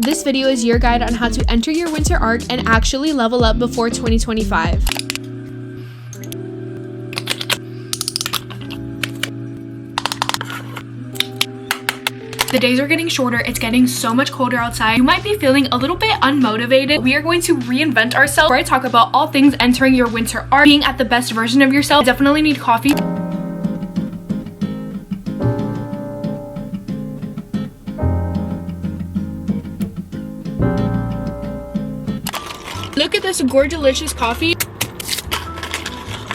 This video is your guide on how to enter your winter arc and actually level up before 2025. The days are getting shorter, it's getting so much colder outside. You might be feeling a little bit unmotivated. We are going to reinvent ourselves, where I talk about all things entering your winter arc, being at the best version of yourself. You definitely need coffee. Look at this gorgeous coffee.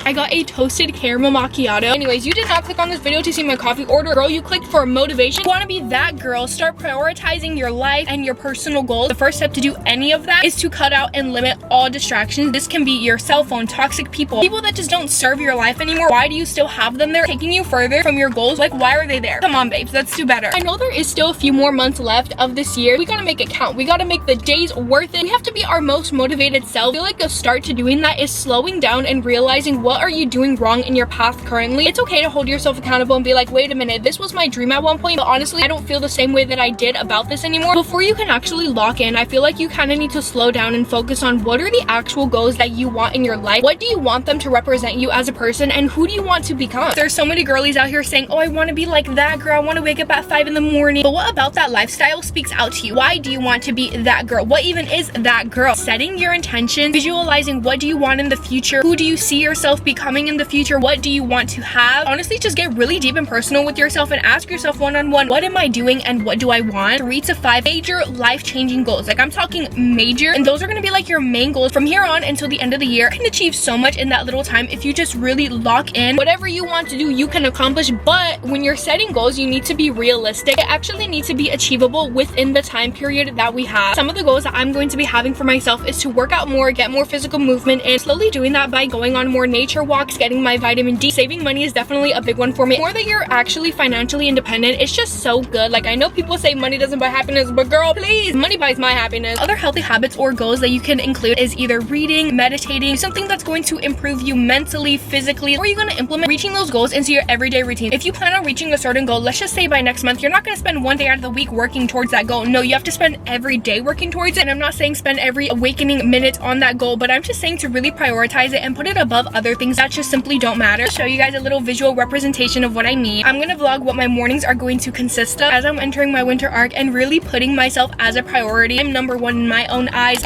I got a toasted caramel macchiato. Anyways, you did not click on this video to see my coffee order. Girl, you clicked for motivation. You want to be that girl. Start prioritizing your life and your personal goals. The first step to do any of that is to cut out and limit all distractions. This can be your cell phone, toxic people that just don't serve your life anymore. Why do you still have them there, taking you further from your goals? Like, why are they there? Come on, babes, let's do better. I know there is still a few more months left of this year. We gotta make it count. We gotta make the days worth it. We have to be our most motivated self. I feel like a start to doing that is slowing down and realizing what are you doing wrong in your path currently. It's okay to hold yourself accountable and be like, wait a minute, this was my dream at one point, but honestly, I don't feel the same way that I did about this anymore. Before you can actually lock in, I feel like you kind of need to slow down and focus on what are the actual goals that you want in your life. What do you want them to represent you as a person, and who do you want to become? There's so many girlies out here saying, oh, I want to be like that girl. I want to wake up at 5 in the morning. But what about that lifestyle speaks out to you? Why do you want to be that girl? What even is that girl? Setting your intention, visualizing what do you want in the future? Who do you see yourself becoming in the future? What do you want to have? Honestly, just get really deep and personal with yourself and ask yourself one-on-one, what am I doing and what do I want? 3 to 5 major life-changing goals. Like, I'm talking major, and those are going to be like your main goals from here on until the end of the year. You can achieve so much in that little time if you just really lock in. Whatever you want to do, you can accomplish, but when you're setting goals, you need to be realistic. It actually needs to be achievable within the time period that we have. Some of the goals that I'm going to be having for myself is to work out more, get more physical movement, and slowly doing that by going on more nature walks, getting my vitamin D. Saving money is definitely a big one for me. More that you're actually financially independent, it's just so good. Like, I know people say money doesn't buy happiness, but girl, please, money buys my happiness. Other healthy habits or goals that you can include is either reading, meditating, something that's going to improve you mentally, physically, or you're going to implement reaching those goals into your everyday routine. If you plan on reaching a certain goal, let's just say by next month, you're not going to spend one day out of the week working towards that goal. No, you have to spend every day working towards it. And I'm not saying spend every awakening minute on that goal, but I'm just saying to really prioritize it and put it above other things that just simply don't matter. Show you guys a little visual representation of what I mean. I'm gonna vlog what my mornings are going to consist of as I'm entering my winter arc and really putting myself as a priority. I'm number one in my own eyes.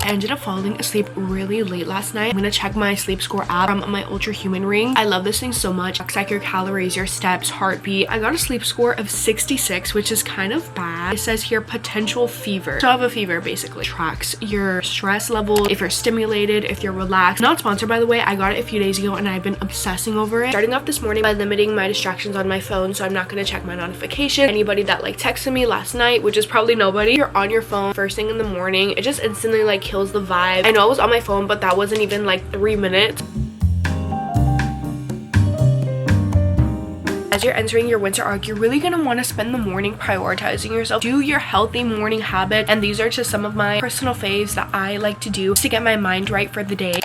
I ended up falling asleep really late last night. I'm gonna check my sleep score app from my Ultra Human ring. I love this thing so much. It tracks your calories, your steps, heartbeat. I got a sleep score of 66, which is kind of bad. It says here potential fever. So I have a fever basically. Tracks your stress level, if you're stimulated, if you're relaxed. Not sponsored, by the way. I got it a few days ago and I've been obsessing over it. Starting off this morning by limiting my distractions on my phone, so I'm not gonna check my notification. Anybody that like texted me last night, which is probably nobody, you're on your phone first thing in the morning, it just instantly like kills the vibe. I know I was on my phone, but that wasn't even like 3 minutes. As you're entering your winter arc, you're really gonna want to spend the morning prioritizing yourself. Do your healthy morning habit, and these are just some of my personal faves that I like to do to get my mind right for the day.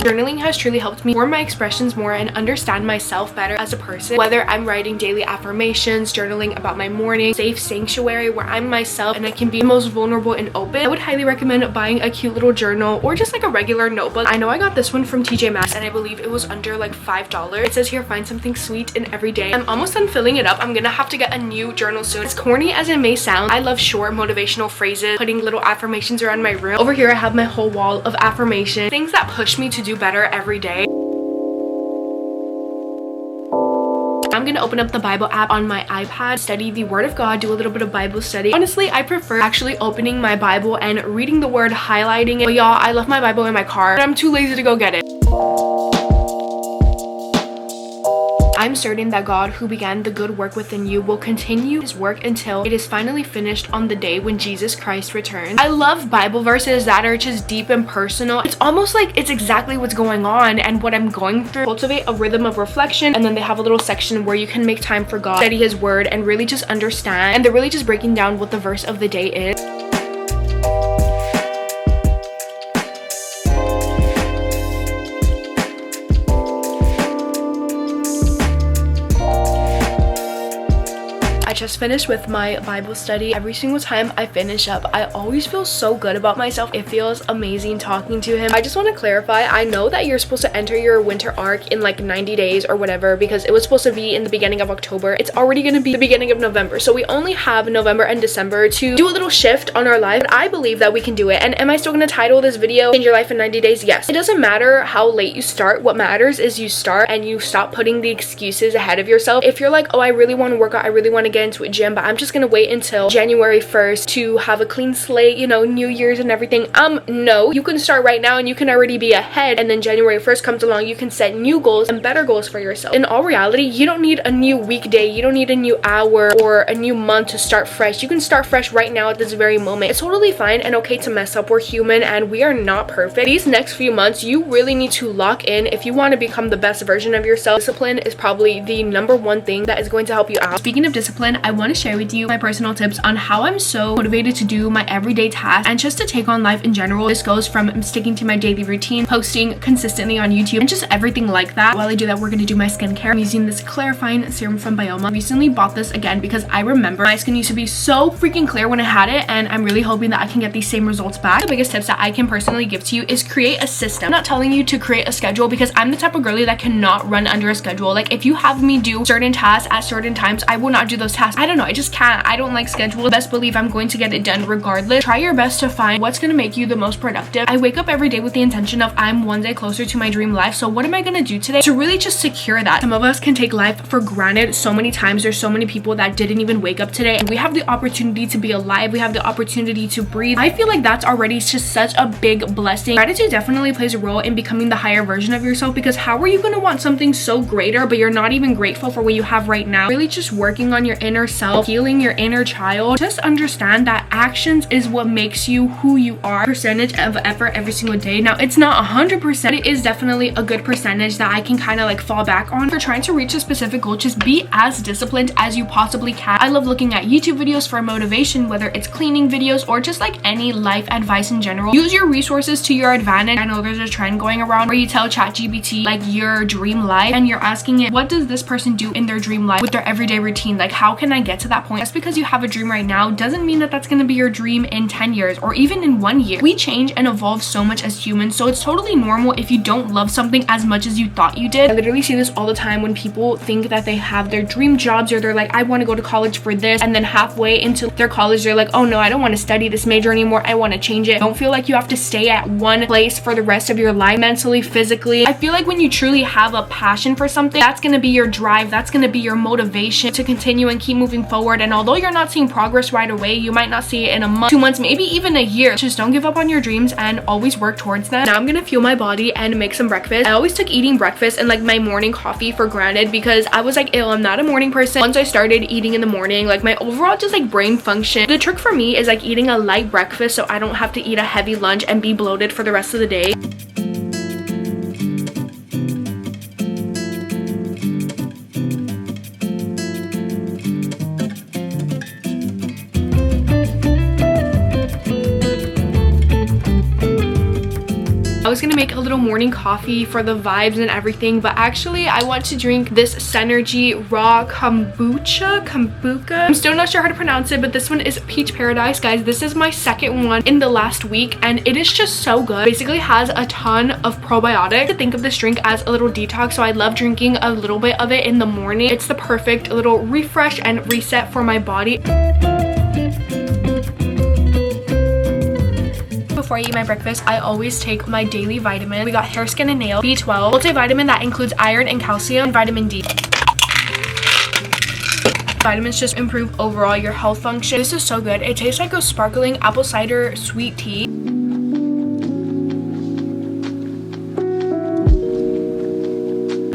Journaling has truly helped me form my expressions more and understand myself better as a person. Whether I'm writing daily affirmations, journaling about my morning, safe sanctuary where I'm myself and I can be most vulnerable and open, I would highly recommend buying a cute little journal or just like a regular notebook. I know I got this one from TJ Maxx and I believe it was under like $5. It says here, find something sweet in every day. I'm almost done filling it up. I'm gonna have to get a new journal soon. As corny as it may sound, I love short motivational phrases, putting little affirmations around my room. Over here I have my whole wall of affirmations, things that push me to do better every day. I'm gonna open up the Bible app on my iPad, study the Word of God, do a little bit of Bible study. Honestly, I prefer actually opening my Bible and reading the Word, highlighting it. But y'all, I left my Bible in my car and I'm too lazy to go get it. I'm certain that God, who began the good work within you, will continue his work until it is finally finished on the day when Jesus Christ returns. I love Bible verses that are just deep and personal. It's almost like it's exactly what's going on and what I'm going through. Cultivate a rhythm of reflection, and then they have a little section where you can make time for God, study his word, and really just understand. And they're really just breaking down what the verse of the day is. I just finished with my Bible study. Every single time I finish up, I always feel so good about myself. It feels amazing talking to him. I just want to clarify, I know that you're supposed to enter your winter arc in like 90 days or whatever, because it was supposed to be in the beginning of October. It's already going to be the beginning of November, so we only have November and December to do a little shift on our life. But I believe that we can do it. And am I still going to title this video Change Your Life in 90 Days? Yes. It doesn't matter how late you start. What matters is you start and you stop putting the excuses ahead of yourself. If you're like, oh, I really want to work out, I really want to get into a gym, but I'm just gonna wait until January 1st to have a clean slate, you know, New Year's and everything. No, you can start right now and you can already be ahead, and then January 1st comes along, you can set new goals and better goals for yourself. In all reality, you don't need a new weekday, you don't need a new hour or a new month to start fresh. You can start fresh right now at this very moment. It's totally fine and okay to mess up. We're human and we are not perfect. These next few months, you really need to lock in if you want to become the best version of yourself. Discipline is probably the #1 thing that is going to help you out. Speaking of discipline, I want to share with you my personal tips on how I'm so motivated to do my everyday tasks and just to take on life in general. This goes from sticking to my daily routine, posting consistently on YouTube, and just everything like that. While I do that, we're going to do my skincare. I'm using this clarifying serum from Bioma. I recently bought this again because I remember my skin used to be so freaking clear when I had it, and I'm really hoping that I can get these same results back. The biggest tips that I can personally give to you is create a system. I'm not telling you to create a schedule because I'm the type of girly that cannot run under a schedule. Like, if you have me do certain tasks at certain times, I will not do those tasks. I don't know, I just can't. I don't like schedule. Best believe I'm going to get it done regardless. Try your best to find what's going to make you the most productive. I wake up every day with the intention of I'm one day closer to my dream life. So what am I going to do today to really just secure that? Some of us can take life for granted so many times. There's so many people that didn't even wake up today, and we have the opportunity to be alive. We have the opportunity to breathe. I feel like that's already just such a big blessing. Gratitude definitely plays a role in becoming the higher version of yourself, because how are you going to want something so greater but you're not even grateful for what you have right now? Really just working on your inner self, healing your inner child. Just understand that actions is what makes you who you are. Percentage of effort every single day. Now, it's not 100%, but it is definitely a good percentage that I can kind of like fall back on. For trying to reach a specific goal, just be as disciplined as you possibly can. I love looking at YouTube videos for motivation, whether it's cleaning videos or just like any life advice in general. Use your resources to your advantage. I know there's a trend going around where you tell ChatGPT like your dream life, and you're asking it, what does this person do in their dream life with their everyday routine? Like, how can I get to that point? Just because you have a dream right now doesn't mean that that's going to be your dream in 10 years or even in 1 year. We change and evolve so much as humans, so it's totally normal if you don't love something as much as you thought you did. I literally see this all the time when people think that they have their dream jobs, or they're like, I want to go to college for this, and then halfway into their college they're like, oh no, I don't want to study this major anymore, I want to change it. Don't feel like you have to stay at one place for the rest of your life, mentally, physically. I feel like when you truly have a passion for something, that's going to be your drive, that's going to be your motivation to continue and keep moving forward. And although you're not seeing progress right away, you might not see it in a month, 2 months, maybe even a year. Just don't give up on your dreams and always work towards them. Now I'm gonna fuel my body and make some breakfast. I always took eating breakfast and like my morning coffee for granted because I was like, ew, I'm not a morning person. Once I started eating in the morning, like my overall just like brain function. The trick for me is like eating a light breakfast so I don't have to eat a heavy lunch and be bloated for the rest of the day. I was gonna make a little morning coffee for the vibes and everything, but actually I want to drink this Synergy raw kombucha. I'm still not sure how to pronounce it, but this one is Peach Paradise. Guys, this is my second one in the last week and it is just so good. Basically has a ton of probiotics. I think of this drink as a little detox, so I love drinking a little bit of it in the morning. It's the perfect little refresh and reset for my body. Before I eat my breakfast, I always take my daily vitamin. We got hair, skin, and nail, B12, multivitamin that includes iron and calcium, and vitamin D. Vitamins just improve overall your health function. This is so good. It tastes like a sparkling apple cider sweet tea.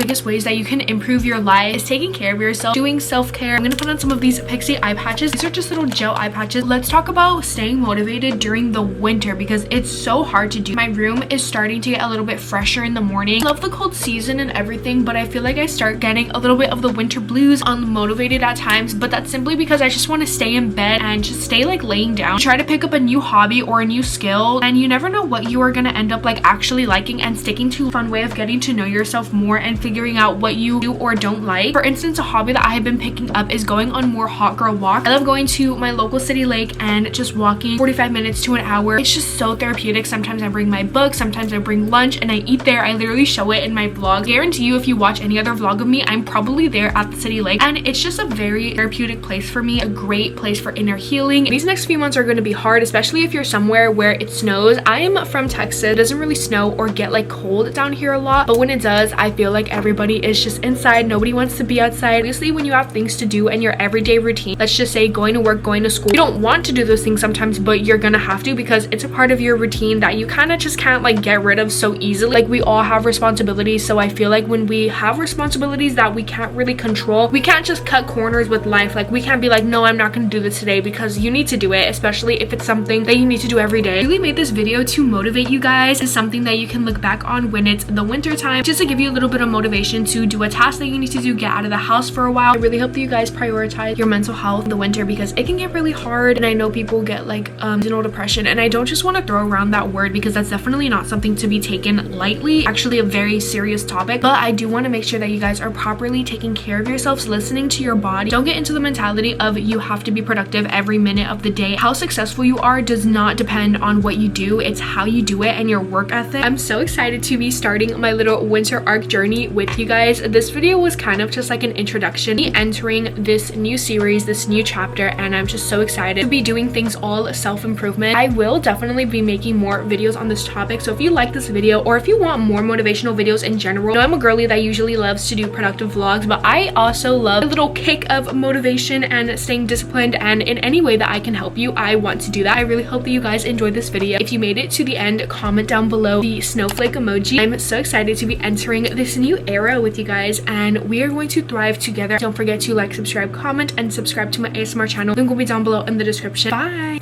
biggest ways that you can improve your life is taking care of yourself, doing self-care. I'm gonna put on some of these Pixie eye patches. These are just little gel eye patches. Let's talk about staying motivated during the winter because it's so hard to do. My room is starting to get a little bit fresher in the morning. I love the cold season and everything, but I feel like I start getting a little bit of the winter blues, unmotivated at times, but that's simply because I just want to stay in bed and just stay like laying down. Try to pick up a new hobby or a new skill, and you never know what you are gonna end up like actually liking and sticking to. A fun way of getting to know yourself more and figuring out what you do or don't like. For instance, a hobby that I have been picking up is going on more hot girl walks. I love going to my local city lake and just walking 45 minutes to an hour. It's just so therapeutic. Sometimes I bring my book, sometimes I bring lunch and I eat there. I literally show it in my vlog. I guarantee you if you watch any other vlog of me, I'm probably there at the city lake, and it's just a very therapeutic place for me, a great place for inner healing. These next few months are going to be hard, especially if you're somewhere where it snows. I am from Texas. It doesn't really snow or get like cold down here a lot, but when it does, I feel like everybody is just inside. Nobody wants to be outside. Obviously, when you have things to do in your everyday routine, let's just say going to work, going to school, you don't want to do those things sometimes, but you're gonna have to because it's a part of your routine that you kind of just can't like get rid of so easily. Like, we all have responsibilities, so I feel like when we have responsibilities that we can't really control, we can't just cut corners with life. Like, we can't be like, no, I'm not gonna do this today, because you need to do it, especially if it's something that you need to do every day. I really made this video to motivate you guys. It's something that you can look back on when it's the winter time, just to give you a little bit of motivation to do a task that you need to do, get out of the house for a while. I really hope that you guys prioritize your mental health in the winter because it can get really hard, and I know people get like seasonal depression, and I don't just want to throw around that word because that's definitely not something to be taken lightly. Actually, a very serious topic, but I do want to make sure that you guys are properly taking care of yourselves, listening to your body. Don't get into the mentality of you have to be productive every minute of the day. How successful you are does not depend on what you do, it's how you do it and your work ethic. I'm so excited to be starting my little winter arc journey with you guys. This video was kind of just like an introduction, me entering this new series, this new chapter, and I'm just so excited to be doing things all self-improvement. I will definitely be making more videos on this topic, so if you like this video or if you want more motivational videos in general, you know I'm a girly that usually loves to do productive vlogs, but I also love a little kick of motivation and staying disciplined, and in any way that I can help you, I want to do that. I really hope that you guys enjoyed this video. If you made it to the end, comment down below the snowflake emoji. I'm so excited to be entering this new era with you guys, and we are going to thrive together. Don't forget to like, subscribe, comment, and subscribe to my ASMR channel. Link will be down below in the description. Bye!